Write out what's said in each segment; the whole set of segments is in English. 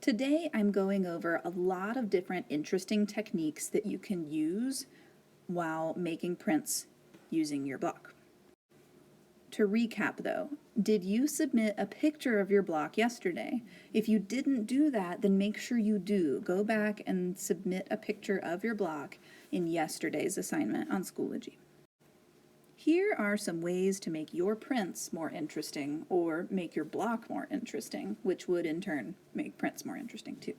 Today I'm going over a lot of different interesting techniques that you can use while making prints using your block. To recap though, did you submit a picture of your block yesterday? If you didn't do that, then make sure you do. Go back and submit a picture of your block in yesterday's assignment on Schoology. Here are some ways to make your prints more interesting or make your block more interesting, which would in turn make prints more interesting too.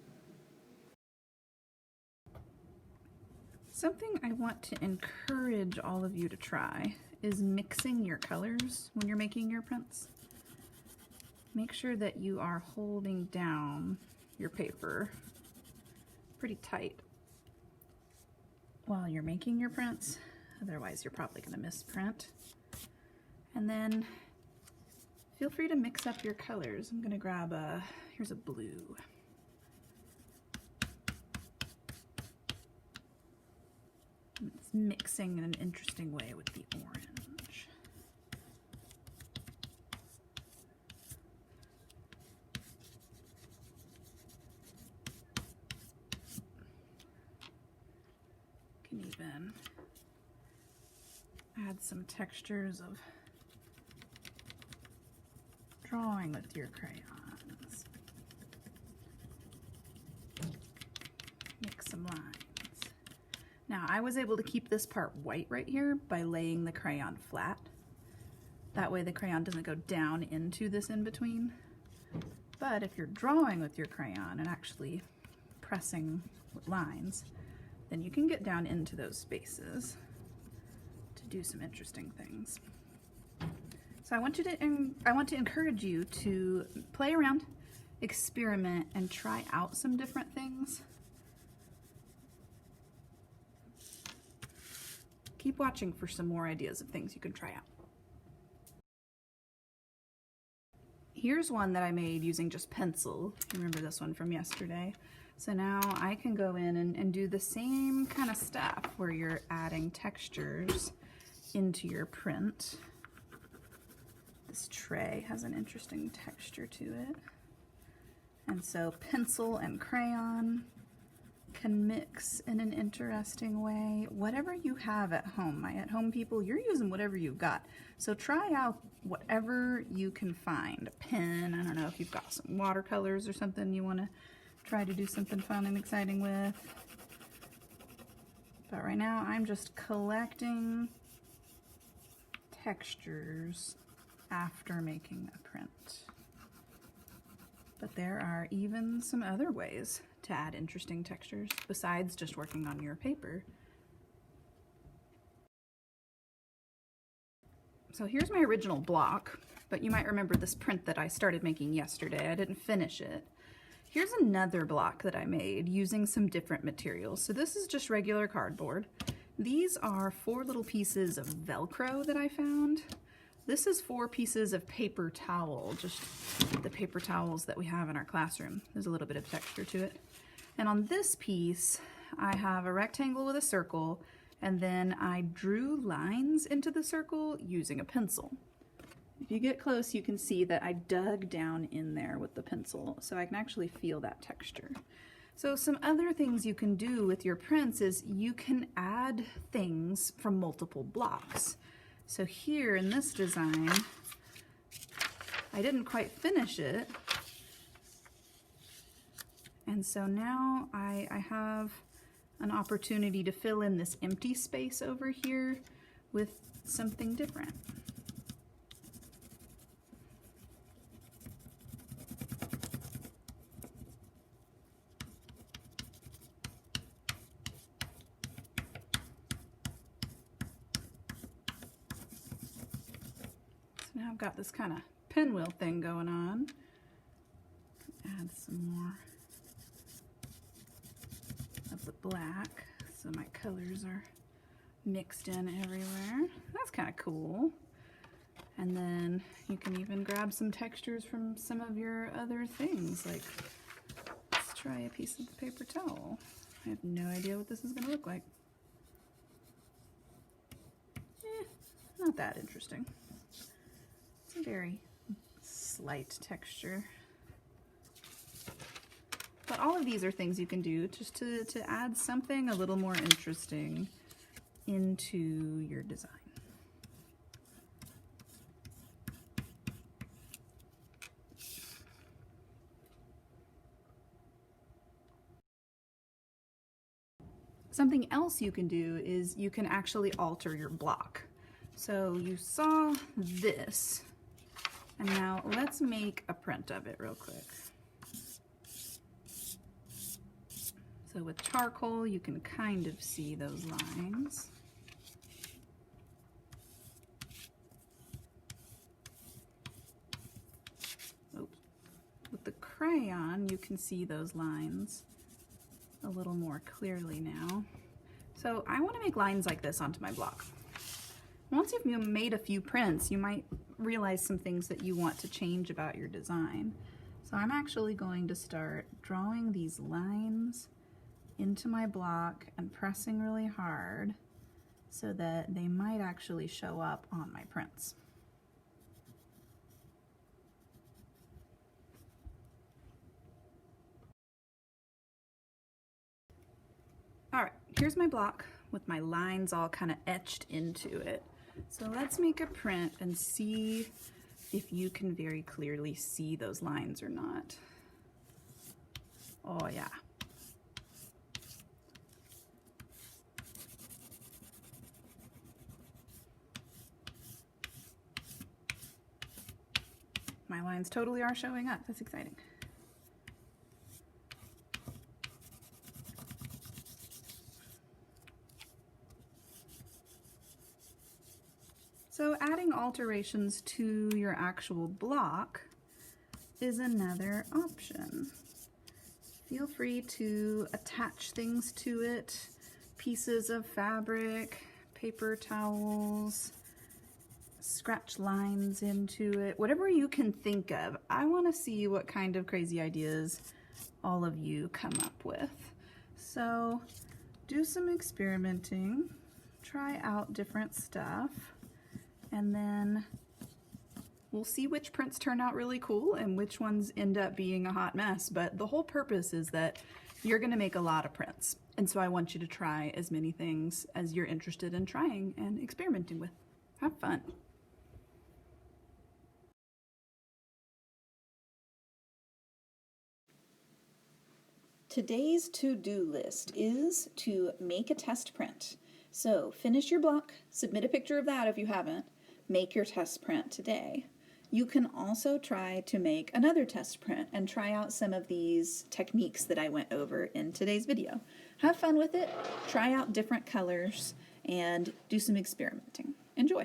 Something I want to encourage all of you to try is mixing your colors when you're making your prints. Make sure that you are holding down your paper pretty tight while you're making your prints. Otherwise, you're probably going to misprint. And then feel free to mix up your colors. I'm going to grab here's a blue. It's mixing in an interesting way with the orange. You can even add some textures of drawing with your crayons. Make some lines. Now I was able to keep this part white right here by laying the crayon flat. That way the crayon doesn't go down into this in-between. But if you're drawing with your crayon and actually pressing with lines, then you can get down into those spaces to do some interesting things. So I want to encourage you to play around, experiment, and try out some different things. Keep watching for some more ideas of things you can try out. Here's one that I made using just pencil. Remember this one from yesterday? So now I can go in and do the same kind of stuff where you're adding textures into your print. This tray has an interesting texture to it. And so pencil and crayon can mix in an interesting way. Whatever you have at home. My at-home people, you're using whatever you've got. So try out whatever you can find. A pen, I don't know if you've got some watercolors or something you want to try to do something fun and exciting with. But right now I'm just collecting textures after making a print. But there are even some other ways to add interesting textures besides just working on your paper. So here's my original block, but you might remember this print that I started making yesterday. I didn't finish it. Here's another block that I made using some different materials. So this is just regular cardboard. These are 4 little pieces of Velcro that I found. This is 4 pieces of paper towel, just the paper towels that we have in our classroom. There's a little bit of texture to it. And on this piece, I have a rectangle with a circle, and then I drew lines into the circle using a pencil. If you get close, you can see that I dug down in there with the pencil, so I can actually feel that texture. So some other things you can do with your prints is you can add things from multiple blocks. So here in this design, I didn't quite finish it. And so now I have an opportunity to fill in this empty space over here with something different. So now I've got this kind of pinwheel thing going on. Add some more of the black so my colors are mixed in everywhere. That's kind of cool. And then you can even grab some textures from some of your other things, like let's try a piece of paper towel. I have no idea what this is going to look like. Not that interesting. It's a very slight texture. But all of these are things you can do just to add something a little more interesting into your design. Something else you can do is you can actually alter your block. So you saw this, and now let's make a print of it real quick. So with charcoal, you can kind of see those lines. Oops. With the crayon, you can see those lines a little more clearly now. So I want to make lines like this onto my block. Once you've made a few prints, you might realize some things that you want to change about your design. So I'm actually going to start drawing these lines into my block and pressing really hard so that they might actually show up on my prints. All right, here's my block with my lines all kind of etched into it. So let's make a print and see if you can very clearly see those lines or not. Oh yeah. My lines totally are showing up. That's exciting. So adding alterations to your actual block is another option. Feel free to attach things to it, pieces of fabric, paper towels, scratch lines into it, whatever you can think of. I want to see what kind of crazy ideas all of you come up with. So do some experimenting, try out different stuff, and then we'll see which prints turn out really cool and which ones end up being a hot mess. But the whole purpose is that you're going to make a lot of prints. And so I want you to try as many things as you're interested in trying and experimenting with. Have fun. Today's to-do list is to make a test print. So finish your block, submit a picture of that if you haven't, make your test print today. You can also try to make another test print and try out some of these techniques that I went over in today's video. Have fun with it, try out different colors, and do some experimenting. Enjoy!